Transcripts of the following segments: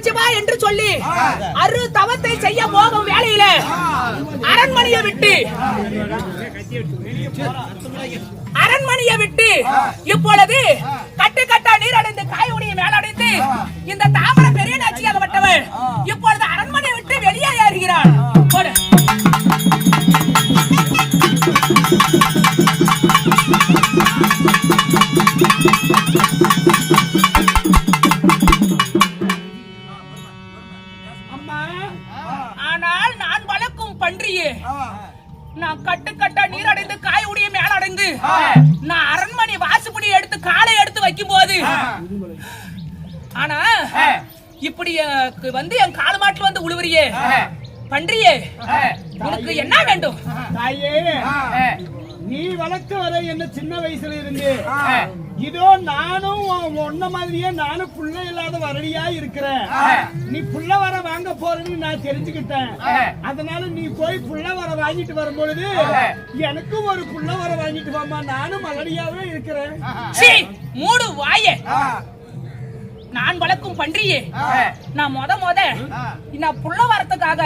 சிவா என்று சொல்லி அரு தவத்தை செய்ய போகும் வேளையில அரண்மனையை விட்டு இப்பொழுது கட்டுக்கட்டா நீரடைந்து காயுடைய மேலடைந்து இந்த தாமர பெரிய நாச்சியாகப்பட்டவள் இப்பொழுது அரண்மனையை விட்டு வெளியே ஏறுகிறாள். ஆனால் நான் வளர்க்கும் பன்றியே, நான் கட்டுக்கட்டா நீரடைந்து காயுடைய மேலடைந்து நான் அரண்மனை வாசுபடி எடுத்து காலை எடுத்து வைக்கும் போது ஆனா இப்படி வந்து என் கால மாட்டில் வந்து உழுவுறியே பன்றியே, உனக்கு என்ன வேண்டும்? நீ வளர்த்து வர என்ன சின்ன வயசுல இருந்து இதோ நானும் ஒன்ன மாதிரியே நானும் புள்ள இல்லாத வரடியா இருக்கிறேன். நீ புள்ள வர வாங்க போறன்னு நான் தெரிஞ்சுக்கிட்டேன். அதனால நீ போய் புள்ள வர வாங்கிட்டு வரும்பொழுது எனக்கும் ஒரு புள்ள வர வாங்கிட்டு வாமா, நானும் மலடியாவே இருக்கிறேன். மூடு வாயே, நான் வளர்க்கும் பன்றியே, நான் முத நான் புள்ள வரத்துக்காக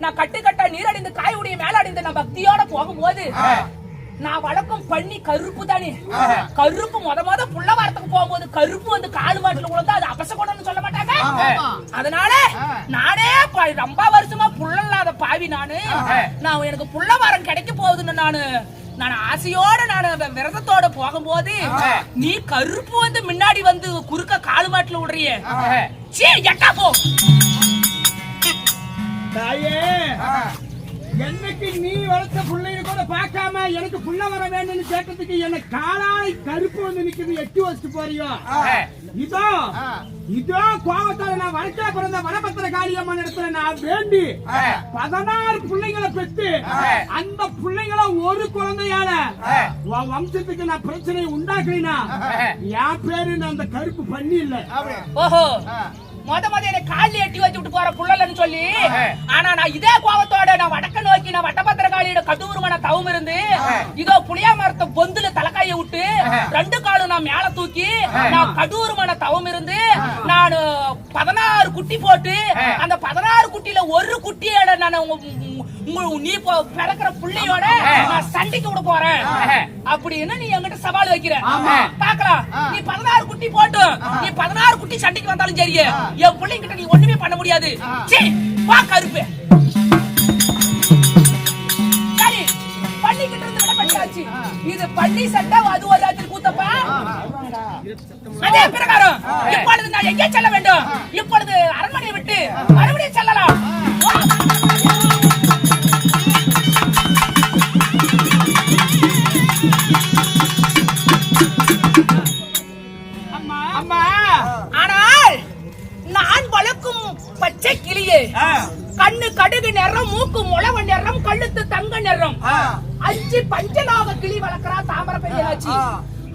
நான் கட்டுக்கட்டா நீரடிந்து காயுடைய மேல அடிந்து நான் பக்தியோட போகும்போது நான் வளர்க்கும் பண்ணி கருப்பு தானே. கருப்பு முத புள்ள வரத்துக்கு போகும்போது கருப்பு வந்து காலு மாட்டுல விழுந்தா அது அபசகுணம்னு சொல்ல மாட்டாங்க. அதனால நானே ரொம்ப வருஷமா புள்ள இல்லாத பாவி நான் எனக்கு புள்ள வரம் கிடைக்க போகுதுன்னு நான் ஆசையோட நான் விரதத்தோட போகும்போது நீ கருப்பு வந்து முன்னாடி வந்து குறுக்க காலு மாட்டுல விடுறிய. சீ எட்டா போ. தாயே, என்னைக்கு நீ வளர்த்த பிள்ளைங்க கூட பார்க்காம எனக்கு புள்ள வர வேண்டும்னு கேட்டதுக்கு எனக்கு காலாய் கருப்பு வந்து நிக்கிறது எட்டி வச்சுட்டு போறியோ? இதோ கோவத்தால நான் வளர்க்க பிறந்த வனபத்திர காளியம்மன் இடத்துல நான் வேண்டி 16 பிள்ளைங்களை பெற்று அந்த பிள்ளைங்கள ஒரு குழந்தையால வம்சத்துக்கு நான் பிரச்சனையை உண்டாக்குறேன்னா என் பேரு அந்த கருப்பு பண்ணி இல்ல. ஓஹோ, முத என்ன காலி எட்டி வச்சு விட்டு போற புள்ளலன்னு சொல்லி, ஆனா நான் இதே கோவத்தோட நான் வடக்க நோக்கி நான் வட்டபத்திர காளியோட கட்டுருமான தவம் இருந்து இதோ புளியா மரத்தை பொந்துல தலைக்காய விட்டு 2 காலும் நான் மேல தூக்கி நான் கடூருமான தவம் இருந்து நான் 16 குட்டி போட்டு அந்த 16 குட்டியில ஒரு குட்டியோட நான் நீ பிறக்கிற புள்ளையோட நான் சண்டைக்கு விட போறேன் அப்படின்னு நீ என்கிட்ட சவால் வைக்கிற. பாக்கலாம், நீ 16 குட்டி போட்டு நீ 16 குட்டி சண்டைக்கு வந்தாலும் சரி என் பிள்ளைங்கிட்ட நீ ஒண்ணுமே பண்ண முடியாது. வா கருப்பு. சரி, பண்ணிக்கிட்டு இருந்து விடப்பட்டாச்சு. இது பண்ணி சண்டை, அது ஒரு ராத்திரி கூத்தப்பா. அதே பிரகாரம் இப்பொழுது நான் எங்கே செல்ல வேண்டும்? இப்பொழுது அரண்மனையை விட்டு மறுபடியும் செல்லலாம். ஆனால் நான் வளர்க்கும் பச்சை கிளியே, கண்ணு கடுகு நிறம், மூக்கு முளவ நிறம், கழுத்து தங்க நிறம், 5 பஞ்சலோக கிளி வளர்க்கிறா தாமரை பெரியாச்சி.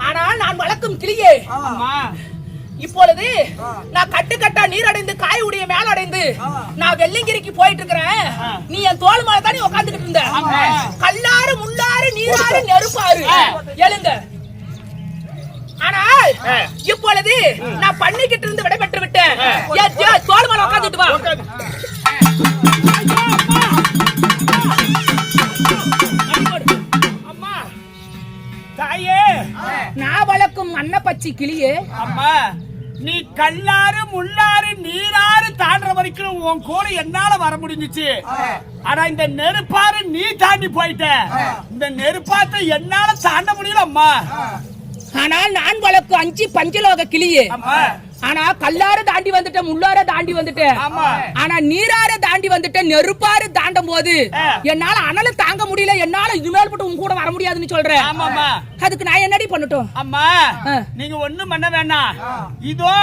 ஆனால் நான் வளர்க்கும் கிளியே, இப்பொழுது நான் கட்டுக்கட்டா நீரடைந்து காயுடைய மேல அடைந்து நான் வெள்ளிங்கிரிக்கு போயிட்டு இருக்கிறேன். நீ என் தோல் மேல தானே உட்காந்துக்கிட்டு இருந்த. கல்லாறு முள்ளாறு நீராறு நெருப்பாரு எழுங்க. ஆனால் இப்பொழுது நான் பண்ணிக்கிட்டு இருந்து விடைபெற்று விட்டேன். தோல் மேல உட்காந்துட்டு வா. அம்மா, தாயே, நான் வளர்க்கும் அன்னப்பச்சி கிளியே, அம்மா நீ கல்லாறு முள்ளாறு நீராறு தாண்டுற வரைக்கும் உன் கூட என்னால வர முடிஞ்சிச்சு. ஆனா இந்த நெருப்பாறு நீ தாண்டி போயிட்ட. இந்த நெருப்பாத்தை என்னால தாண்ட முடியல அம்மா. ஆனால் நான் வளர்க்கும் 5 பஞ்சலோக கிளியே, ஆனா கல்லாறு தாண்டி வந்துட்டேன், முள்ளாறு தாண்டி வந்துட்டேன், ஆனா நீராறு தாண்டி வந்துட்டேன். நெருப்பாறு தாண்டும் போது என்னால அனல தாங்க முடியல. என்னால இனிமேல் போட்டு உன் கூட வர முடியாதுன்னு சொல்றேன். அதுக்கு நான் என்னடி பண்ணட்டும்? அம்மா, நீங்க ஒண்ணும் பண்ண வேண்டாம். இதோ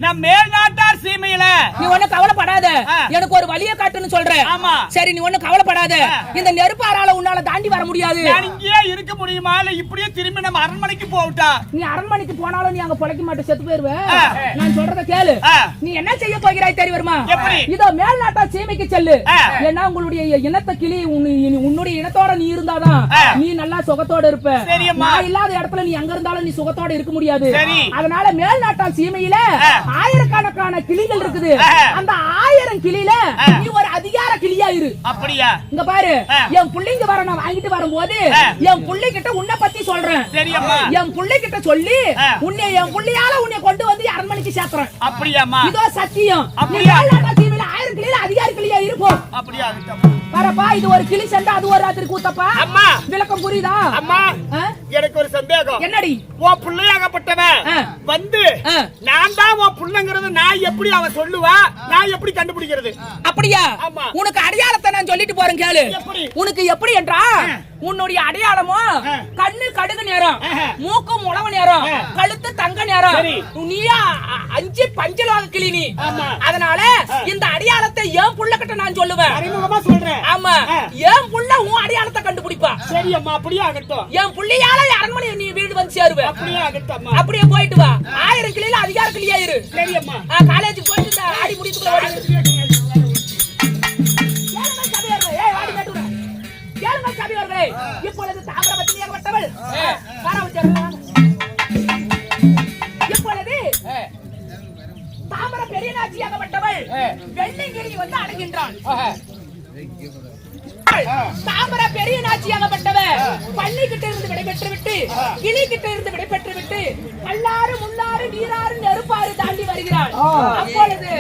நான் மேல்நாட்டார் சீமையில நீ ஒண்ணு கவலைப்படாத. எனக்கு ஒரு வழியை காட்டுன்னு சொல்றேன். சரி, நீ ஒண்ணு கவலைப்படாத. இந்த நெருப்பாரால உன்னால தாண்டி வர முடியாது. இங்கேயே இருக்க முடியுமா? இல்ல இப்படியே திரும்பி நம்ம அரண்மனைக்கு போகட்டா? நீ அரண்மனைக்கு போனாலும் நீ அங்க பொழைக்க மாட்டே, செத்து போயிருவ. நான் சொல்றத கேளு. நீ என்ன செய்ய போகிறாய் தெரியுமா? இதோ மேல்நாட்டார் சீமைக்கு செல்லு. ஏன்னா உங்களுடைய இனத்த கிளி உன்னுடைய இனத்தோட நீ இருந்தாதான் நீ நல்லா சுகத்தோட இருப்ப. நான் இல்லாத இடத்துல நீ எங்க இருந்தாலும் நீ சுகத்தோட இருக்க முடியாது. அதனால மேல்நாட்டார் சீமையில ஆயிரக்கணக்கான கிளிகள் இருக்குது. அந்த 1000 கிளியில நீ ஒரு அதிகார கிளியா இரு. அப்படியா? இங்க பாரு, என் புள்ளைங்க வர நான் வாங்கிட்டு வரும்போது என் புள்ளைகிட்ட உன்னை பத்தி சொல்றேன். என் புள்ளைகிட்ட சொல்லி உன்னை என் புள்ளையால உன்னை கொண்டு வந்து அரண்மனைக்கு சேர்த்துறேன். அப்படியாமா? இதோ சத்தியம். தீவில 1000 கிளியில அதிகார கிளியா இருப்போம். அப்படியா? வரப்பா, இது ஒரு கிளி சண்டை, அது ஒரு ராத்திரி கூத்தப்பா. அம்மா, விளக்கம் புரியுதா? அம்மா, எனக்கு ஒரு சந்தேகம். என்னடி? உன் பிள்ளையாகப்பட்டவன் வந்து நான் தான் உன் பிள்ளைங்கிறது நான் எப்படி அவன் சொல்லுவா? நான் எப்படி கண்டுபிடிக்கிறது? அப்படியா? உனக்கு அடையாளத்தை நான் சொல்லிட்டு போறேன் கேளு. உனக்கு எப்படி என்றா, உன்னுடைய அடையாளமோ கண்ணு கடுகு நேரம், மூக்கு முளவு நேரம், கழுத்து தங்க நேரம், நீயா 5 பஞ்சலோக கிளி நீ. அதனால இந்த அடையாளத்தை என் புள்ளகிட்ட நான் சொல்லுவேன். அறிமுகமா சொல்றேன். ஆமா, என் புள்ள உன் அடையாளத்தை கண்டுபிடிப்பா. சரி அம்மா, அப்படியே ஆகட்டும். என் புள்ளையால அரண்மனை நீ வீடு வந்து சேருவ. அப்படியே ஆகட்டும். அப்படியே போயிட்டு வா. 1000 கிளியில அதிகார கிளியா இரு. சரி அம்மா. காலேஜுக்கு போயிட்டு ஆடி முடிச்சுக்குள்ள ஓடி. கேளுங்க சபையோர்களே, இப்பொழுது தாமிரபரணி ஏகப்பட்டவள் இப்பொழுது நாச்சியாகப்பட்டவள் வெள்ளிங்கிரி வந்து அடைகின்றாள். தாமர பெரிய நாச்சியாகப்பட்டவர் பள்ளி கிட்ட இருந்து விடைபெற்று விட்டு கிளி கிட்ட இருந்து விடைபெற்று விட்டு கல்லாறு முள்ளாறு நீராறு நெருப்பாறு தாண்டி வருகிறாள். அப்பொழுது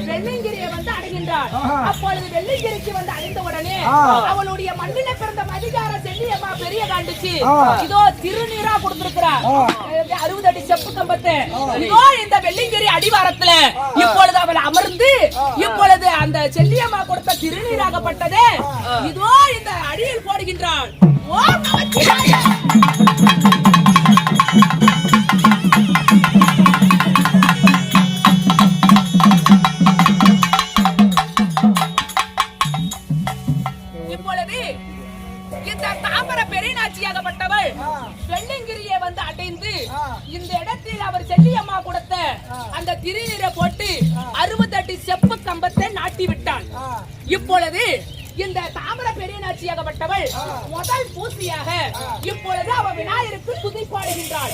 வெள்ளிங்கிரியை வந்து அடைகின்றாள். அப்பொழுது வெள்ளிங்கிரிக்கு வந்து அடைந்த உடனே அவளுடைய மண்ணில பிறந்த மதிகார செல்லியம்மா பெரிய காண்டுச்சு இதோ திருநீரா கொடுத்திருக்கிறார் 60 அடி செப்பு கம்பத்தை. இதோ இந்த வெள்ளிங்கிரி அடிவாரத்துல இப்பொழுது அவள் அமர்ந்து இப்பொழுது அந்த செல்லியம்மா கொடுத்த திருநீராகப்பட்டது இதோ இந்த அடியில் போடுகின்றாள். ஓம் நமச்சிவாய. இப்பொழுது இந்த தாமர பெரியநாச்சியாகப்பட்டவள் வெள்ளிங்கிரியை வந்து அடைந்து இந்த இடத்தில் அவர் செல்லியம்மா கொடுத்த அந்த திருநீரை போட்டு 60 அடி செப்பு கம்பத்தை நாட்டி விட்டாள். இப்பொழுது இந்த தாமர பெரியநாச்சியாகப்பட்டவள் முதல் பூசியாக இப்பொழுது அவ விநாயகருக்கு துதி பாடுகின்றாள்.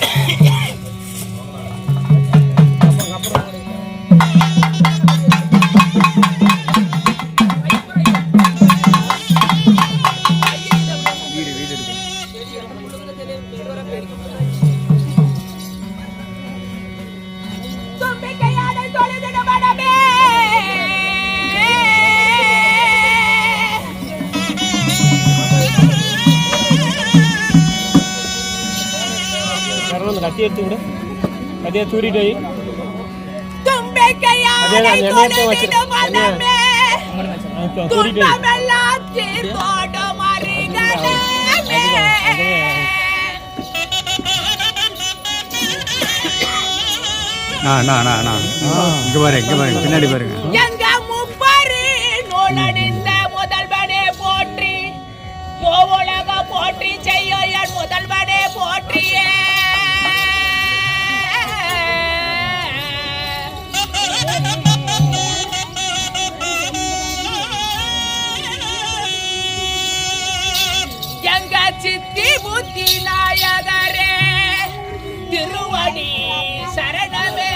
கத்தி எடுத்து விடு, கத்தியை தூரிட்டு இங்க பாருங்க பின்னாடி பாருங்க. எங்க முப்பரி நூலடிந்த முதல்வனே போற்றி உலக போற்றி செய்ய என் முதல்வனே போற்றியே. எங்க சித்தி புத்தி நாயகரே திருவடி சரணமே.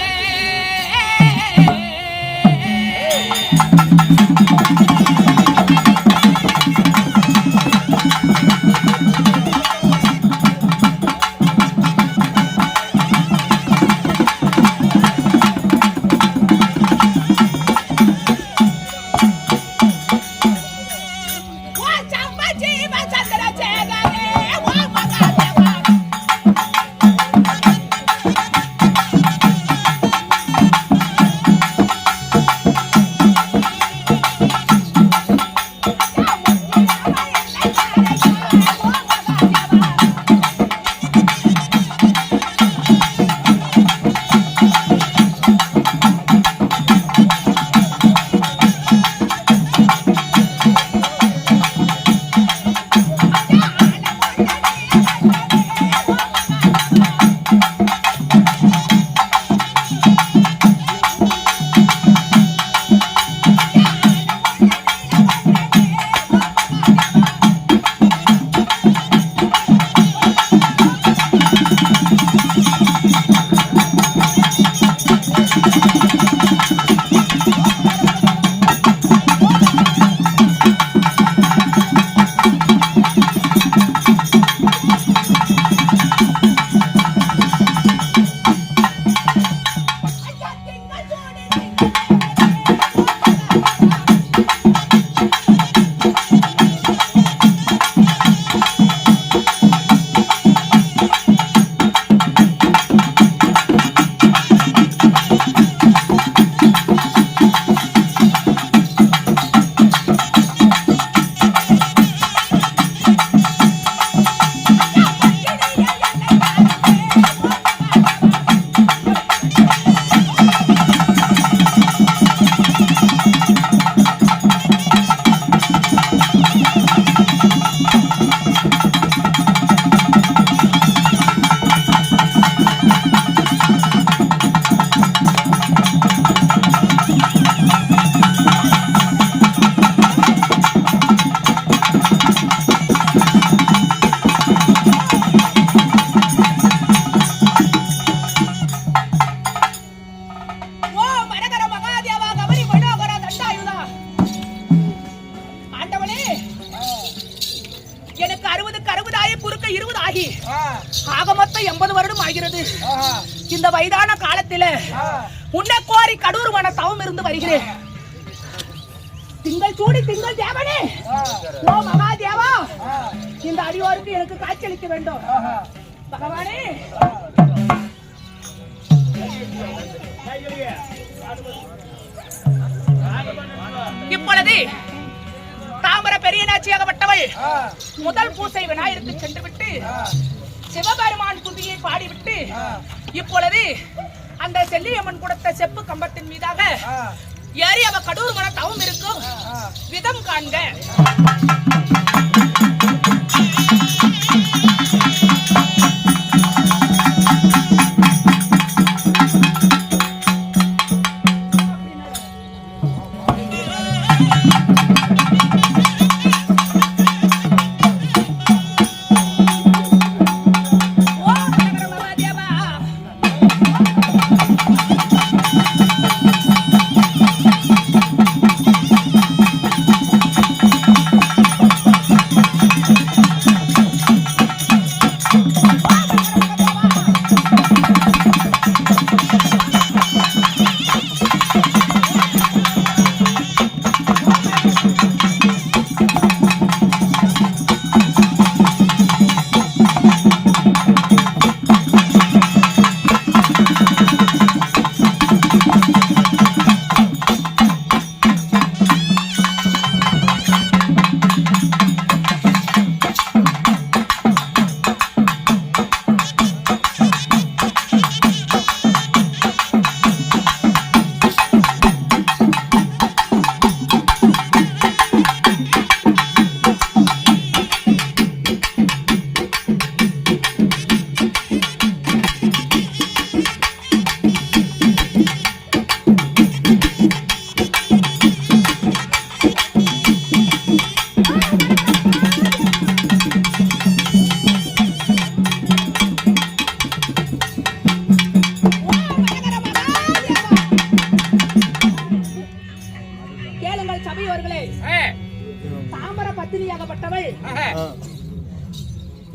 இந்த வயதான காலத்தில உன்னை கோரி கடூரமான தவம் இருந்து வருகிறேன். திங்கள் சூடி திங்கள் தேவனே, ஓ மகாதேவா, இந்த அடியோருக்கு எனக்கு காட்சியளிக்க வேண்டும். பகவானே, இப்பொழுது தாமர பெரியநாச்சியாகப்பட்டவள் முதல் பூசை விநாயகருக்கு சென்று விட்டு சிவபெருமான் துதியை பாடிவிட்டு இப்பொழுது அந்த செல்லியம்மன் கொடுத்த செப்பு கம்பத்தின் மீதாக ஏறி அவ கடூரமான தவம் இருக்கும் விதம் காண்க.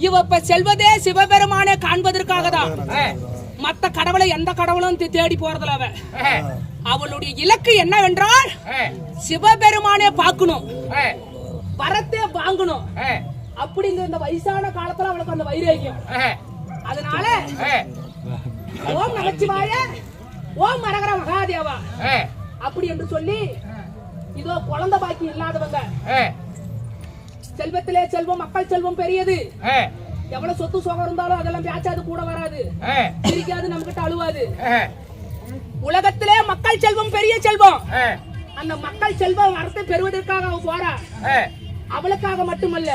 இவ செல்வதே சிவபெருமானே காண்பதற்காக தான். மத்த கடவுளை எந்த கடவுளும் தேடி போறதுல அவளுடைய இலக்கு என்னவென்றால் சிவபெருமானே பார்க்கணும், வரத்தே வாங்கணும் அப்படிங்கிற இந்த வயசான காலத்துல அவளுக்கு அந்த வைராகியம். அதனால ஓம் நமச்சிவாய, ஓம் அரகர மகாதேவா அப்படி என்று சொல்லி இதோ குழந்தை பாக்கி இல்லாதவங்க, செல்வத்திலே செல்வம், மக்கள் செல்வம் பெரியது. எவ்வளவு சொத்து சுகம் இருந்தாலும் அதெல்லாம் பேச்சாது கூட வராது, சிரிக்காது, நம்ம கிட்ட அழுவாது. உலகத்திலே மக்கள் செல்வம் பெரிய செல்வம். அந்த மக்கள் செல்வம் வரத்தை பெறுவதற்காக அவ போறா. அவளுக்காக மட்டுமல்ல,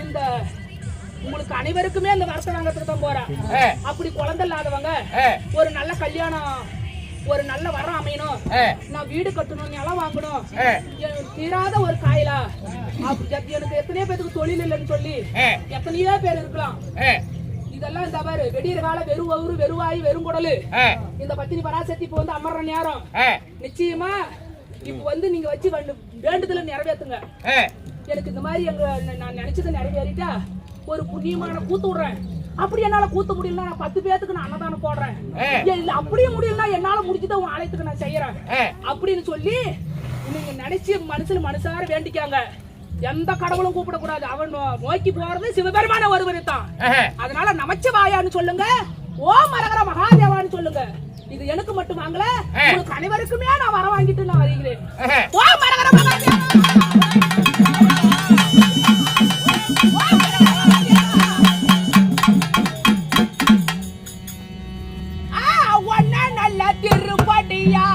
இந்த உங்களுக்கு அனைவருக்குமே அந்த வரத்தை வாங்கறதுக்கு தான் போறா. அப்படி குழந்தை இல்லாதவங்க ஒரு நல்ல கல்யாணம், ஒரு நல்ல வரம் அமையணும், நான் வீடு கட்டணும், நிலம் வாங்கணும், தீராத ஒரு காயலா, எனக்கு எத்தனையோ பேருக்கு தொழில் இல்லைன்னு சொல்லி எத்தனையோ பேர் இருக்கலாம். இதெல்லாம் இந்த பாரு, வெடிகிற கால வெறும் வவுறு, வெறுவாயி, வெறும் குடலு. இந்த பத்தினி பராசக்தி இப்ப வந்து அமர்ற நேரம் நிச்சயமா இப்ப வந்து நீங்க வச்சு வேண்டுதல நிறைவேற்றுங்க. எனக்கு இந்த மாதிரி நான் நினைச்சதை நிறைவேறிட்டா ஒரு புண்ணியமான கூத்து விடுறேன். அப்படி என்னால கூத்த முடியலன்னா நான் 10 பேத்துக்கு நான் அன்னதானம் போடுறேன். இல்ல அப்படியே முடியலன்னா என்னால முடிஞ்சதை உன் ஆலயத்துக்கு நான் செய்யறேன் அப்படின்னு சொல்லி நீங்க நினைச்சு மனசார வேண்டிக்காங்க. எந்த கடவுளும் கூப்பிடக்கூடாது, அவன் நோக்கி போறது சிவபெருமான ஒருவரை தான். அதனால நமச்சிவாயான்னு சொல்லுங்க, ஓம் அரகர மகாதேவான்னு சொல்லுங்க. இது எனக்கு மட்டும் வாங்கல, உங்களுக்கு அனைவருக்குமே நான் வர வாங்கிட்டு நான் வருகிறேன். ஓம் அரகர மகாதேவா. திருப்படியா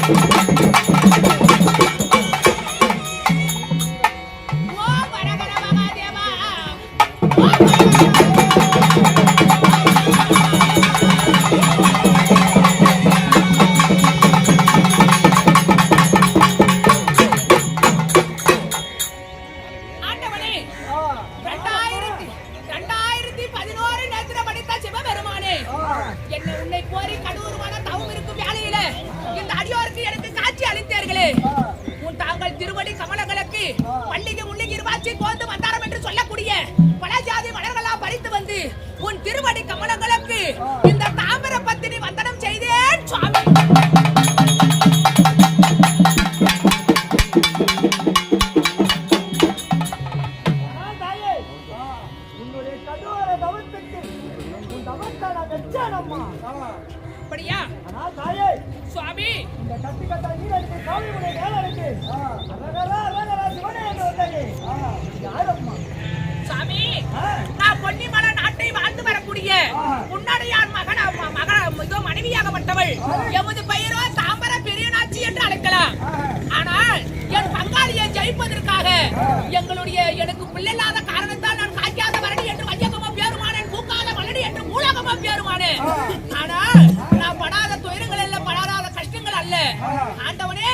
ஓம் ஹரஹர மகாதேவா. ஆண்டவனே, 2011 நேத்திர படித்த சிவபெருமானே, என்னை உன்னை கோரி கடூரமான தவம் இருக்கும் வேளையில இந்த அடியோருக்கு எனக்கு காட்சி அளித்தீர்களே, உன் தாங்கள் திருவடி கமலங்களுக்கு பள்ளிக்கு முள்ளிக்கு இருவாச்சி கோந்து வந்தாரம் என்று சொல்லக்கூடிய பல ஜாதி மலர்களா பறித்து வந்து உன் திருவடி கமலங்களுக்கு இந்த தாமிர பத்தினி வந்தனம் செய்தேன் சுவாமி. உன்னுடைய கடூர தவத்துக்கு உன் தவத்தான வெச்சானம்மா. அப்படியா ஆனா தாயே, சுவாமி? இந்த கட்டி கட்ட நீரடிக்கு காவியுடைய வேலைக்கு அரகரா அரகரா சிவனே என்று வந்தாயே. யாரம்மா? சாமி, நான் பொன்னிமலை நாட்டை வாழ்ந்து வரக்கூடிய முன்னாடியார் மனைவியாகப்பட்டவள். எமது பெயரோ தாம்பர பெரியநாச்சி என்று அழைக்கலாம். ஆனால் என் பங்காளியை ஜெயிப்பதற்காக எனக்கு பிள்ளையில்லாத காரணத்தால் நான் காய்க்காத வரடி என்று வையகமா பேருமானேன், பூக்காத மலடி என்று மூலகமா பேருமானேன். ஆனால் நான் படாத துயரங்கள் அல்ல, படாத கஷ்டங்கள் அல்ல. ஆண்டவனே,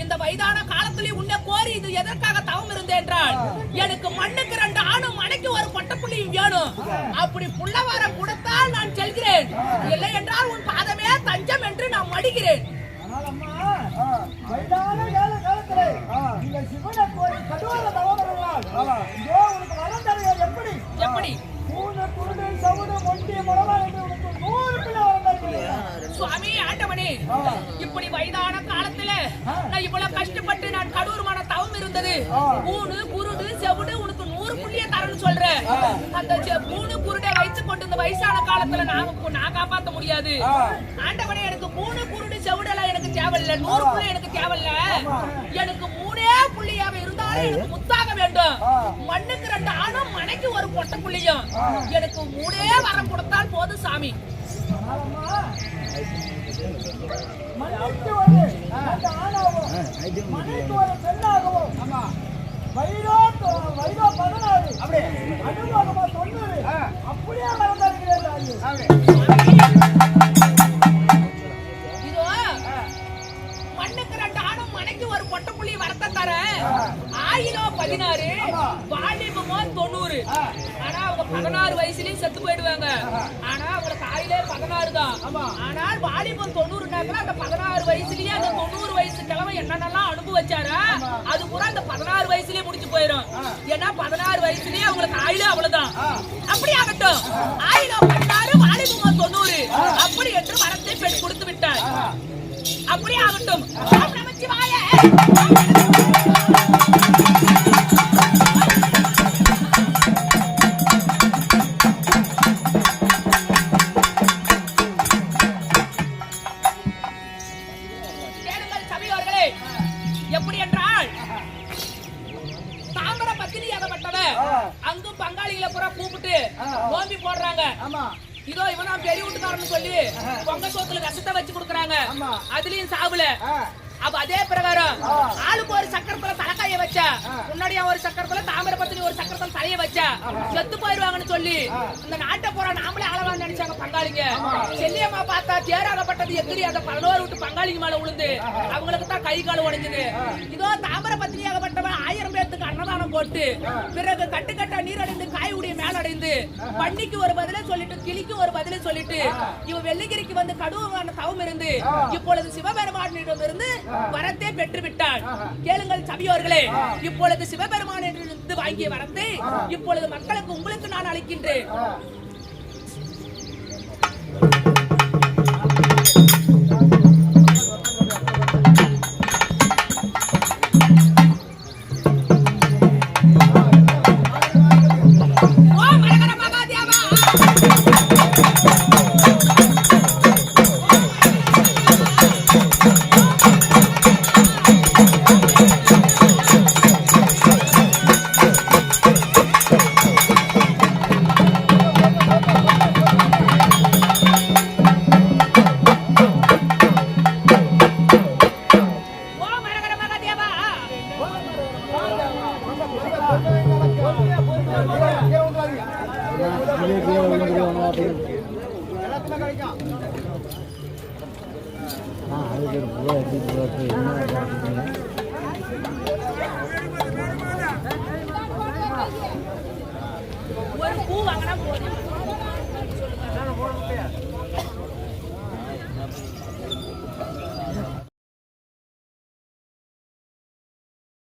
இந்த வயதான காலத்திலே உன்னை கோரி இது எதற்காக தவம் இருந்தேன் என்றால், எனக்கு மண்ணுக்கு 2 ஆணும் மனைக்கு ஒரு பொட்டப்புள்ளியும் வேணும். அப்படி புள்ளவாரம் கொடுத்தால் நான் செல்கிறேன், இல்லை என்றால் உன் பாதமே தஞ்சம் என்று நான் மடிகிறேன். வயதான காலத்திலே இந்த சிவனை கோரி கடூர தவம் இருந்தால் இதோ உனக்கு வரம் தருவது எப்படி? எப்படி? பூனை குருடு சவுடு மொண்டி முறவா என்று உனக்கு 100 பிள்ளை வரம் தருகிறேன். சுவாமி, ஆண்டவனே, இப்படி வயதான காலத்துல நான் இவ்வளவு கஷ்டப்பட்டு நான் கடூரமான தவம் இருந்தது. பூணு குருடு செவுடு உனக்கு 100 புள்ளிய தரன்னு சொல்றேன். அந்த பூணு குருடை வைத்துக் கொண்டு இந்த வயசான காலத்துல நான் காப்பாற்ற முடியாது. ஆண்டவனே, எனக்கு பூணு குருடு செவுடு எல்லாம் எனக்கு தேவையில்லை, 100 புள்ளி எனக்கு தேவையில்ல. எனக்கு 3 புள்ளியாக இருந்தாலும் எனக்கு முத்தாக வேண்டும். மண்ணுக்கு 2 ஆணும் மனைக்கு ஒரு பொட்ட புள்ளியும் எனக்கு 3 வரம் கொடுத்தால் போதும் சாமி. மண்ணுக்கு ஒரு 2 ஆணாகவும் மனைக்கு ஒரு பெண்ணாகவும் வைரோ 16 அனுபவமா 90 அப்படியே வரம் தருகிறேன். இதோ மண்ணுக்கு 2 ஆணும் மனைக்கு ஒரு பொட்ட புள்ளி வரத்த தர. ஆயிலோ 16, வாலிபமோ 90. ஆனா அவங்க 16 வயசுலயும் செத்து போயிடுவாங்க. ஆனா அவங்களுக்கு ஆயிலே 16 தான். ஆனால் வாலிபம் 90 அந்த 16 வயசுலயே அந்த 90 வயசு கிழமை என்னென்னலாம் அனுபவிச்சாரா அது பூரா அந்த 16 வயசுலயே முடிச்சு போயிடும். ஏன்னா 16 வயசுலயே அவங்களுக்கு ஆயிலே அவ்வளவுதான். அப்படி ஆகட்டும், ஆயிலோ 16, வாலிபமோ 90 அப்படி என்று வரத்தை பெண் கொடுத்து விட்டார். அப்படி ஆகட்டும். நமச்சிவாய. எப்படி என்றால், தாமர பத்தினியாகப்பட்டவ அங்கும் பங்காளிகளை பூரா கூப்பிட்டு நோம்பி போடுறாங்க. இதோ இவனா பெரிய வீட்டுக்காரன்னு சொல்லி பொங்க சோத்துல ரசத்தை வச்சு கொடுக்குறாங்க. அதுலயும் சாவுல. அப்ப அதே பிரகாரம் ஆளுக்கு ஒரு சக்கரத்துல தலைக்காய வச்சா, முன்னாடியா ஒரு சக்கரத்துல தாமர பத்தினி ஒரு சக்கரத்துல தலைய வச்சா செத்து போயிருவாங்கன்னு சொல்லி இந்த நாட்டை போற நாமளே ஆளவான்னு நினைச்சாங்க பங்காளிங்க. செல்லியம்மா பார்த்தா தேராகப்பட்டது எதிரி அந்த 11 வீட்டு பங்காளிங்க மேல விழுந்து அவங்களுக்கு தான் கை கால் உடைஞ்சது. இதோ தாமர பத்தினியாகப்பட்டவன் 1000 பேருக்கு அன்னதானம் போட்டு பிறகு கட்டுக்கட்டா நீரடைந்து காய் உடைய மேல அடைந்து பண்ணிக்கு ஒரு பதிலே சொல்லிட்டு கிளிக்கு ஒரு பதிலே சொல்லிட்டு இவன் வெள்ளிகிரிக்கு வந்து கடுவான தவம் இருந்து இப்பொழுது சிவபெருமானிடம் இருந்து வரத்தை பெற்று விட்டாள். கேளுங்கள் சபையோர்களே, இப்பொழுது சிவபெருமானிடம் வாங்கிய வரத்தை இப்பொழுது மக்களுக்கு உங்களுக்கு நான் அளிக்கின்றேன். ஒரு பூ வாங்கினா போதும்.